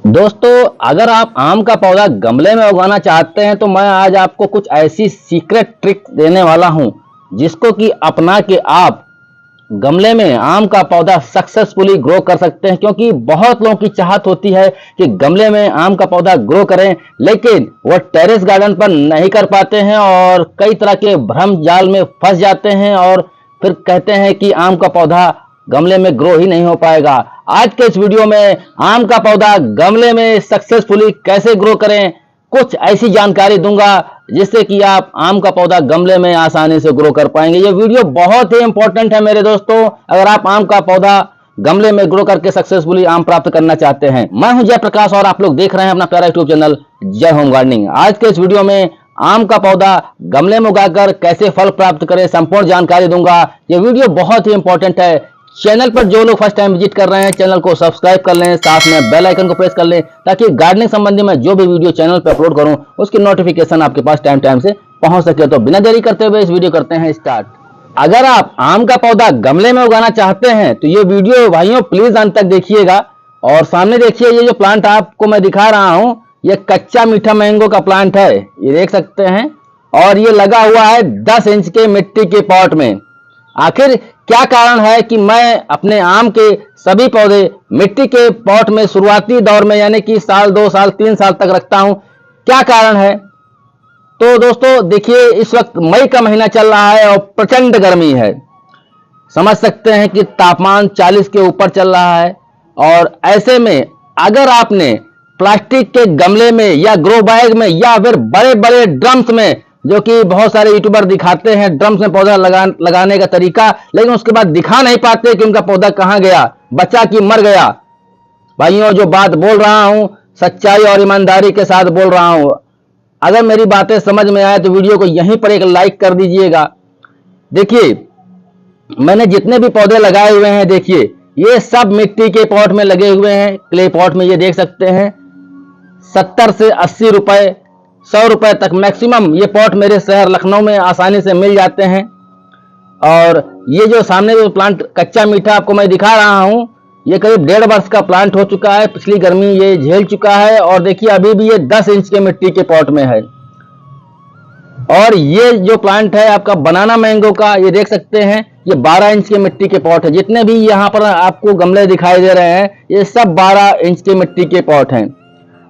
दोस्तों, अगर आप आम का पौधा गमले में उगाना चाहते हैं तो मैं आज आपको कुछ ऐसी सीक्रेट ट्रिक देने वाला हूं जिसको कि अपना के आप गमले में आम का पौधा सक्सेसफुली ग्रो कर सकते हैं। क्योंकि बहुत लोगों की चाहत होती है कि गमले में आम का पौधा ग्रो करें, लेकिन वो टेरेस गार्डन पर नहीं कर पाते हैं और कई तरह के भ्रम जाल में फंस जाते हैं और फिर कहते हैं कि आम का पौधा गमले में ग्रो ही नहीं हो पाएगा। आज के इस वीडियो में आम का पौधा गमले में सक्सेसफुली कैसे ग्रो करें, कुछ ऐसी जानकारी दूंगा जिससे कि आप आम का पौधा गमले में आसानी से ग्रो कर पाएंगे। ये वीडियो बहुत ही इंपॉर्टेंट है मेरे दोस्तों, अगर आप आम का पौधा गमले में ग्रो करके सक्सेसफुली आम प्राप्त करना चाहते हैं। मैं हूं जयप्रकाश और आप लोग देख रहे हैं अपना प्यारा यूट्यूब चैनल जय होम गार्डनिंग। आज के इस वीडियो में आम का पौधा गमले में उगाकर कैसे फल प्राप्त करें, संपूर्ण जानकारी दूंगा। ये वीडियो बहुत ही इंपॉर्टेंट है। चैनल पर जो लोग फर्स्ट टाइम विजिट कर रहे हैं, चैनल को सब्सक्राइब कर लें, साथ में बेल आइकन को प्रेस कर लें ताकि गार्डनिंग संबंधी मैं जो भी वीडियो चैनल पर अपलोड करूं उसकी नोटिफिकेशन आपके पास टाइम टाइम से पहुंच सके। तो बिना देरी करते हुए इस वीडियो करते हैं स्टार्ट। अगर आप आम का पौधा गमले में उगाना चाहते हैं तो ये वीडियो भाइयों प्लीज अंत तक देखिएगा। और सामने देखिए, ये जो प्लांट आपको मैं दिखा रहा हूं ये कच्चा मीठा मैंगो का प्लांट है, ये देख सकते हैं। और ये लगा हुआ है 10 इंच के मिट्टी के पॉट में। आखिर क्या कारण है कि मैं अपने आम के सभी पौधे मिट्टी के पॉट में शुरुआती दौर में यानी कि साल 2 साल 3 साल तक रखता हूं? क्या कारण है? तो दोस्तों देखिए, इस वक्त मई का महीना चल रहा है और प्रचंड गर्मी है। समझ सकते हैं कि तापमान 40 के ऊपर चल रहा है। और ऐसे में अगर आपने प्लास्टिक के गमले में या ग्रो बैग में या फिर बड़े बड़े ड्रम्स में, जो कि बहुत सारे यूट्यूबर दिखाते हैं ड्रम्स में पौधा लगाने का तरीका, लेकिन उसके बाद दिखा नहीं पाते कि उनका पौधा कहां गया, बचा कि मर गया। भाइयों, जो बात बोल रहा हूं सच्चाई और ईमानदारी के साथ बोल रहा हूं। अगर मेरी बातें समझ में आए तो वीडियो को यहीं पर एक लाइक कर दीजिएगा। देखिए, मैंने जितने भी पौधे लगाए हुए हैं, देखिए ये सब मिट्टी के पॉट में लगे हुए हैं, क्ले पॉट में। ये देख सकते हैं 70 से 80 रुपए 100 रुपए तक मैक्सिमम ये पॉट मेरे शहर लखनऊ में आसानी से मिल जाते हैं। और ये जो सामने जो प्लांट कच्चा मीठा आपको मैं दिखा रहा हूं, ये करीब 1.5 वर्ष का प्लांट हो चुका है। पिछली गर्मी ये झेल चुका है और देखिए अभी भी ये 10 इंच के मिट्टी के पॉट में है। और ये जो प्लांट है आपका बनाना मैंगो का, ये देख सकते हैं ये 12 इंच के मिट्टी के पॉट है। जितने भी यहाँ पर आपको गमले दिखाई दे रहे हैं ये सब 12 इंच के मिट्टी के पॉट हैं।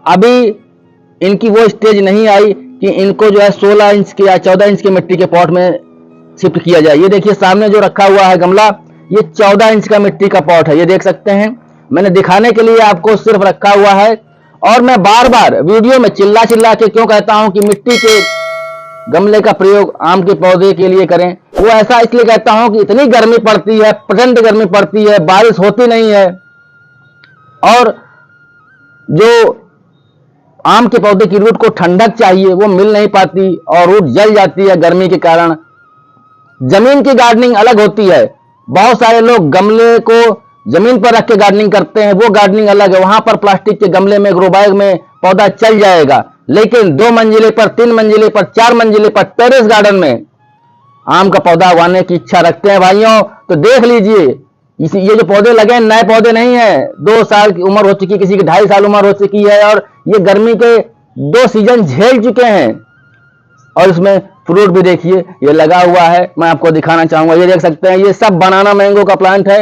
अभी इनकी वो स्टेज नहीं आई कि इनको जो है 16 इंच के या 14 इंच के मिट्टी के पॉट में शिफ्ट किया जाए। ये देखिए सामने जो रखा हुआ है गमला, ये 14 इंच का मिट्टी का पॉट है। ये देख सकते हैं, मैंने दिखाने के लिए आपको सिर्फ रखा हुआ है। और मैं बार बार वीडियो में चिल्ला चिल्ला के क्यों कहता हूं कि मिट्टी के गमले का प्रयोग आम के पौधे के लिए करें, वो ऐसा इसलिए कहता हूं कि इतनी गर्मी पड़ती है, प्रचंड गर्मी पड़ती है, बारिश होती नहीं है और जो आम के पौधे की रूट को ठंडक चाहिए वो मिल नहीं पाती और रूट जल जाती है गर्मी के कारण। जमीन की गार्डनिंग अलग होती है। बहुत सारे लोग गमले को जमीन पर रख के गार्डनिंग करते हैं, वो गार्डनिंग अलग है। वहां पर प्लास्टिक के गमले में ग्रो बैग में पौधा चल जाएगा, लेकिन 2 मंजिले पर, 3 मंजिले पर, 4 मंजिले पर टेरेस गार्डन में आम का पौधा उगाने की इच्छा रखते हैं भाइयों, तो देख लीजिए ये जो पौधे लगे हैं नए पौधे नहीं है। 2 साल की उम्र हो चुकी, किसी की 2.5 साल उम्र हो चुकी है और ये गर्मी के 2 सीजन झेल चुके हैं। और इसमें फ्रूट भी देखिए ये लगा हुआ है, मैं आपको दिखाना चाहूंगा। ये देख सकते हैं ये सब बनाना मैंगो का प्लांट है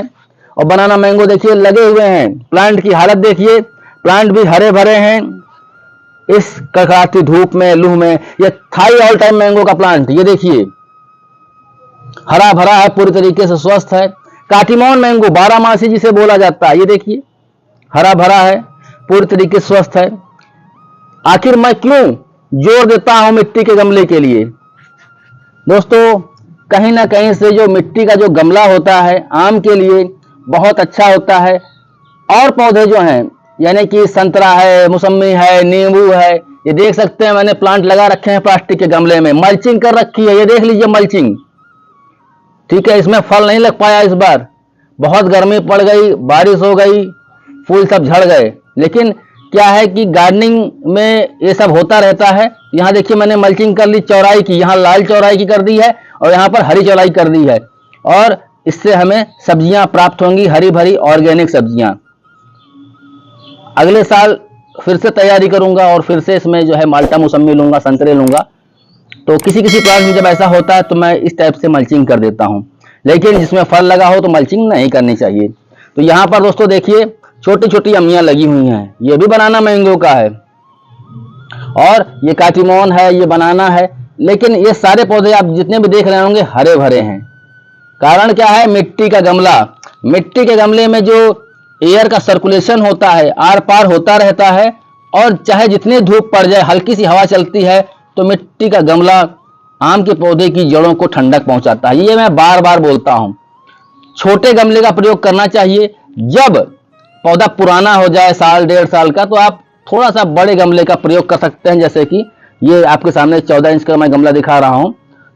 और बनाना मैंगो देखिए लगे हुए हैं। प्लांट की हालत देखिए, प्लांट भी हरे भरे हैं इस कड़कड़ाती धूप में, लू में। ये थाई ऑल टाइम मैंगो का प्लांट, ये देखिए हरा भरा है, पूरी तरीके से स्वस्थ है। काटीमोन मैंगो 12 मासी जिसे बोला जाता है, ये देखिए हरा भरा है, पूरी तरीके से स्वस्थ है। आखिर मैं क्यों जोर देता हूं मिट्टी के गमले के लिए? दोस्तों, कहीं ना कहीं से जो मिट्टी का जो गमला होता है आम के लिए बहुत अच्छा होता है। और पौधे जो हैं यानी कि संतरा है, मौसम्मी है, नींबू है, ये देख सकते हैं मैंने प्लांट लगा रखे हैं प्लास्टिक के गमले में, मल्चिंग कर रखी है। ये देख लीजिए मल्चिंग, ठीक है। इसमें फल नहीं लग पाया इस बार, बहुत गर्मी पड़ गई, बारिश हो गई, फूल सब झड़ गए। लेकिन क्या है कि गार्डनिंग में ये सब होता रहता है। यहाँ देखिए मैंने मल्चिंग कर ली चौड़ाई की, यहाँ लाल चौड़ाई की कर दी है और यहाँ पर हरी चौड़ाई कर दी है। और इससे हमें सब्जियां प्राप्त होंगी, हरी भरी ऑर्गेनिक सब्जियां। अगले साल फिर से तैयारी करूंगा और फिर से इसमें जो है माल्टा मौसमी लूंगा, संतरे लूंगा। तो किसी किसी प्लांट में जब ऐसा होता है तो मैं इस टाइप से मल्चिंग कर देता हूं, लेकिन जिसमें फल लगा हो तो मल्चिंग नहीं करनी चाहिए। तो यहाँ पर दोस्तों देखिए छोटी छोटी अम्मियां लगी हुई हैं, ये भी बनाना मैंगो का है और ये काटीमोन है, ये बनाना है। लेकिन ये सारे पौधे आप जितने भी देख रहे होंगे हरे भरे हैं। कारण क्या है? मिट्टी का गमला। मिट्टी के गमले में जो एयर का सर्कुलेशन होता है आर पार होता रहता है, और चाहे जितनी धूप पड़ जाए, हल्की सी हवा चलती है तो मिट्टी का गमला आम के पौधे की जड़ों को ठंडक पहुंचाता है। ये मैं बार बार बोलता हूं। छोटे गमले का प्रयोग करना चाहिए। जब पौधा पुराना हो जाए, साल 1.5 साल का, तो आप थोड़ा सा बड़े गमले का प्रयोग कर सकते हैं। जैसे कि ये आपके सामने 14 इंच का मैं गमला दिखा रहा हूं,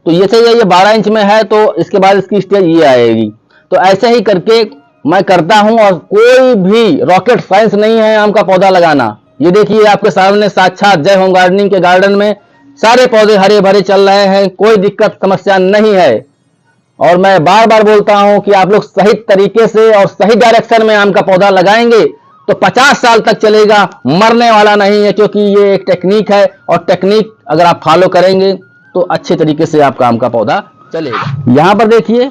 तो ये से ये 12 इंच में है, तो इसके बाद इसकी स्टेज ये आएगी। तो ऐसे ही करके मैं करता हूं, और कोई भी रॉकेट साइंस नहीं है आम का पौधा लगाना। ये देखिए आपके सामने साक्षात जय होम गार्डनिंग के गार्डन में सारे पौधे हरे भरे चल रहे हैं, कोई दिक्कत समस्या नहीं है। और मैं बार बार बोलता हूं कि आप लोग सही तरीके से और सही डायरेक्शन में आम का पौधा लगाएंगे तो 50 साल तक चलेगा, मरने वाला नहीं है। क्योंकि ये एक टेक्निक है, और टेक्निक अगर आप फॉलो करेंगे तो अच्छे तरीके से आपका आम का पौधा चलेगा। यहां पर देखिए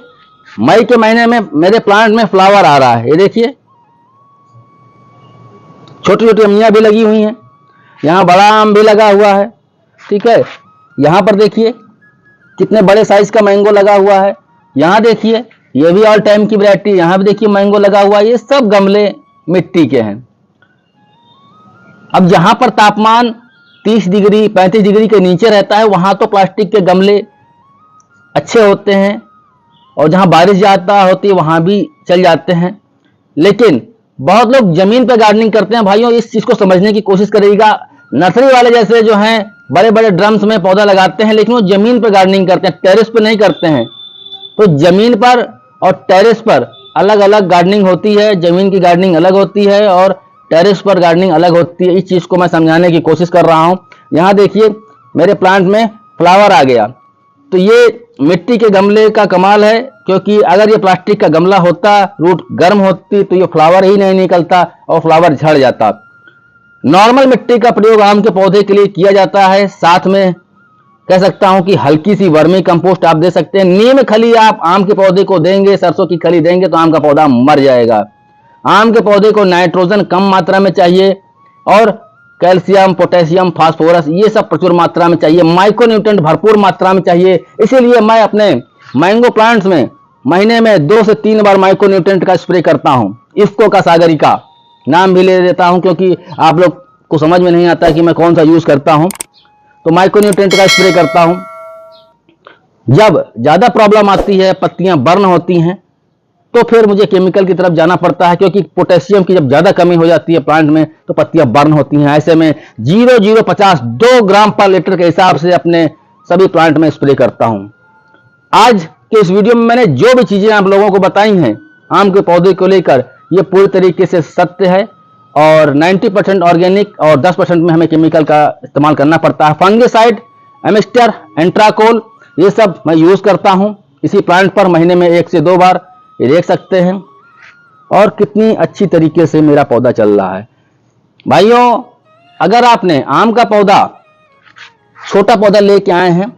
मई के महीने में मेरे प्लांट में फ्लावर आ रहा है। ये देखिए छोटी छोटी अम्मियां भी लगी हुई हैं, यहाँ बड़ा आम भी लगा हुआ है। ठीक है, यहाँ पर देखिए कितने बड़े साइज का मैंगो लगा हुआ है। यहाँ देखिए ये भी ऑल टाइम की वैरायटी, यहाँ भी देखिए मैंगो लगा हुआ है। ये सब गमले मिट्टी के हैं। अब जहां पर तापमान 30 डिग्री 35 डिग्री के नीचे रहता है वहां तो प्लास्टिक के गमले अच्छे होते हैं, और जहां बारिश ज्यादा होती है वहां भी चल जाते हैं। लेकिन बहुत लोग जमीन पर गार्डनिंग करते हैं। भाइयों इस चीज को समझने की कोशिश करिएगा। नर्सरी वाले जैसे जो हैं बड़े बड़े ड्रम्स में पौधा लगाते हैं, लेकिन वो जमीन पर गार्डनिंग करते हैं, टेरेस पर नहीं करते हैं। तो जमीन पर और टेरेस पर अलग अलग गार्डनिंग होती है। जमीन की गार्डनिंग अलग होती है और टेरेस पर गार्डनिंग अलग होती है। इस चीज को मैं समझाने की कोशिश कर रहा हूं। यहाँ देखिए मेरे प्लांट में फ्लावर आ गया, तो ये मिट्टी के गमले का कमाल है। क्योंकि अगर ये प्लास्टिक का गमला होता, रूट गर्म होती, तो ये फ्लावर ही नहीं निकलता और फ्लावर झड़ जाता। नॉर्मल मिट्टी का प्रयोग आम के पौधे के लिए किया जाता है। साथ में कह सकता हूं कि हल्की सी वर्मी कंपोस्ट आप दे सकते हैं। नीम खली आप आम के पौधे को देंगे, सरसों की खली देंगे तो आम का पौधा मर जाएगा। आम के पौधे को नाइट्रोजन कम मात्रा में चाहिए, और कैल्शियम, पोटेशियम, फास्फोरस ये सब प्रचुर मात्रा में चाहिए। माइक्रोन्यूट्रिएंट भरपूर मात्रा में चाहिए। इसीलिए मैं अपने मैंगो प्लांट्स में महीने में 2 से 3 बार माइक्रोन्यूट्रिएंट का स्प्रे करता हूं। इफ्को का सागरिका नाम भी ले देता हूं, क्योंकि आप लोग को समझ में नहीं आता कि मैं कौन सा यूज करता हूं। तो माइक्रोन्यूट्रिएंट का स्प्रे करता हूं। जब ज्यादा प्रॉब्लम आती है, पत्तियां बर्न होती हैं, तो फिर मुझे केमिकल की तरफ जाना पड़ता है। क्योंकि पोटेशियम की जब ज्यादा कमी हो जाती है प्लांट में तो पत्तियां बर्न होती हैं। ऐसे में 0.050 2 ग्राम पर लीटर के हिसाब से अपने सभी प्लांट में स्प्रे करता हूं। आज के इस वीडियो में मैंने जो भी चीजें आप लोगों को बताई हैं आम के पौधे को लेकर, ये पूरी तरीके से सत्य है। और 90% ऑर्गेनिक और 10% में हमें केमिकल का इस्तेमाल करना पड़ता है। फंगिसाइड, एमिस्टर, एंट्राकोल ये सब मैं यूज करता हूं इसी प्लांट पर महीने में 1 से 2 बार। ये देख सकते हैं और कितनी अच्छी तरीके से मेरा पौधा चल रहा है। भाइयों अगर आपने आम का पौधा, छोटा पौधा लेके आए हैं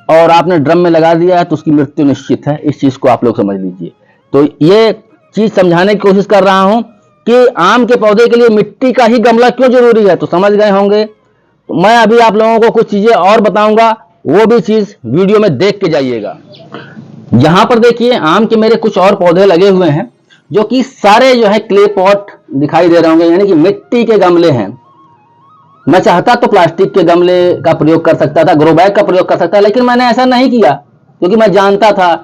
और आपने ड्रम में लगा दिया है तो उसकी मृत्यु निश्चित है। इस चीज को आप लोग समझ लीजिए। तो ये चीज समझाने की कोशिश कर रहा हूं कि आम के पौधे के लिए मिट्टी का ही गमला क्यों जरूरी है। तो समझ गए होंगे। तो मैं अभी आप लोगों को कुछ चीजें और बताऊंगा, वो भी चीज वीडियो में देख के जाइएगा। यहां पर देखिए आम के मेरे कुछ और पौधे लगे हुए हैं जो कि सारे जो है क्ले पॉट दिखाई दे रहे होंगे, यानी कि मिट्टी के गमले हैं। मैं चाहता तो प्लास्टिक के गमले का प्रयोग कर सकता था, ग्रो बैग का प्रयोग कर सकता, लेकिन मैंने ऐसा नहीं किया क्योंकि मैं जानता था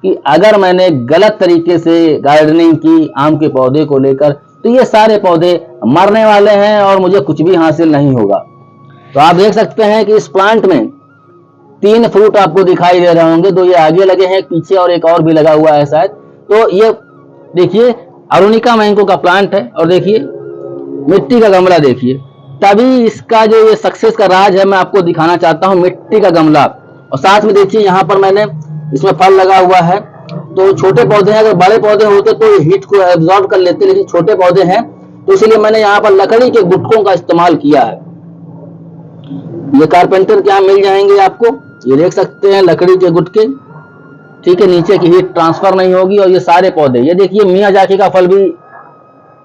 कि अगर मैंने गलत तरीके से गार्डनिंग की आम के पौधे को लेकर तो ये सारे पौधे मरने वाले हैं और मुझे कुछ भी हासिल नहीं होगा। तो आप देख सकते हैं कि इस प्लांट में 3 फ्रूट आपको दिखाई दे रहे होंगे। 2 ये आगे लगे हैं, पीछे और एक और भी लगा हुआ है शायद। तो ये देखिए अरुणिका मैंगो का प्लांट है और देखिए मिट्टी का गमला देखिए। तभी इसका जो ये सक्सेस का राज है मैं आपको दिखाना चाहता हूँ, मिट्टी का गमला। और साथ में देखिए यहाँ पर मैंने इसमें फल लगा हुआ है। तो छोटे पौधे हैं, अगर बड़े पौधे होते तो हीट को एब्जॉर्ब कर लेते, लेकिन छोटे पौधे हैं तो इसलिए मैंने यहाँ पर लकड़ी के गुटकों का इस्तेमाल किया है। ये कारपेंटर के यहाँ मिल जाएंगे आपको, ये देख सकते हैं लकड़ी के गुटके, ठीक है, नीचे की हीट ट्रांसफर नहीं होगी। और ये सारे पौधे, ये देखिए मियाजाकी का फल भी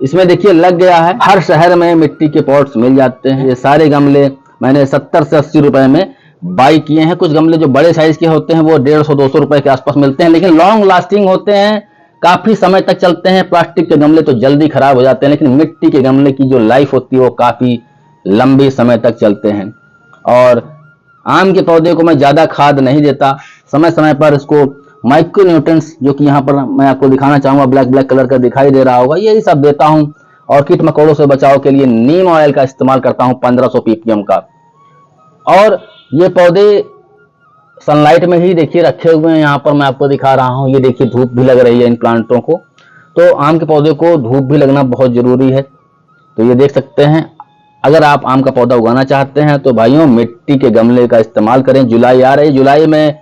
इसमें देखिए लग गया है। हर शहर में मिट्टी के पॉट्स मिल जाते हैं। ये सारे गमले मैंने 70 से 80 रुपए में बाई किए हैं। कुछ गमले जो बड़े साइज के होते हैं वो 150-200 रुपए के आसपास मिलते हैं, लेकिन लॉन्ग लास्टिंग होते हैं, काफी समय तक चलते हैं। प्लास्टिक के गमले तो जल्दी खराब हो जाते हैं, लेकिन मिट्टी के गमले की जो लाइफ होती है वो काफी लंबी समय तक चलते हैं। और आम के पौधे को मैं ज्यादा खाद नहीं देता, समय समय पर इसको माइक्रो न्यूट्रिएंट्स, जो कि यहाँ पर मैं आपको दिखाना चाहूंगा, ब्लैक कलर का दिखाई दे रहा होगा, यही सब देता हूँ। और कीट मकोड़ों से बचाव के लिए नीम ऑयल का इस्तेमाल करता हूँ 1500 ppm का। और ये पौधे सनलाइट में ही देखिए रखे हुए हैं, यहाँ पर मैं आपको दिखा रहा हूँ। ये देखिए धूप भी लग रही है इन प्लांटों को, तो आम के पौधे को धूप भी लगना बहुत जरूरी है। तो ये देख सकते हैं, अगर आप आम का पौधा उगाना चाहते हैं तो भाइयों मिट्टी के गमले का इस्तेमाल करें। जुलाई आ रही है, जुलाई में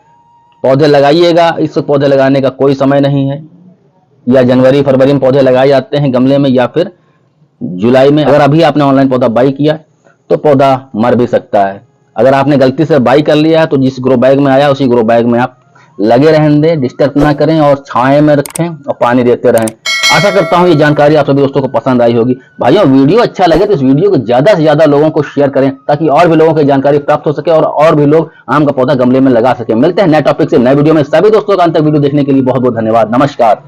पौधे लगाइएगा। इस पौधे लगाने का कोई समय नहीं है, या जनवरी फरवरी में पौधे लगाए जाते हैं गमले में, या फिर जुलाई में। अगर अभी आपने ऑनलाइन पौधा बाई किया तो पौधा मर भी सकता है। अगर आपने गलती से बाई कर लिया है तो जिस ग्रो बैग में आया उसी ग्रो बैग में आप लगे रहने दें, डिस्टर्ब ना करें और छाए में रखें और पानी देते रहें। आशा करता हूं ये जानकारी आप सभी दोस्तों को पसंद आई होगी। भाइयों वीडियो अच्छा लगे तो इस वीडियो को ज्यादा से ज्यादा लोगों को शेयर करें, ताकि और भी लोगों को जानकारी प्राप्त हो सके और भी लोग आम का पौधा गमले में लगा सके। मिलते हैं नए टॉपिक से नए वीडियो में। सभी दोस्तों का अंत तक वीडियो देखने के लिए बहुत बहुत धन्यवाद। नमस्कार।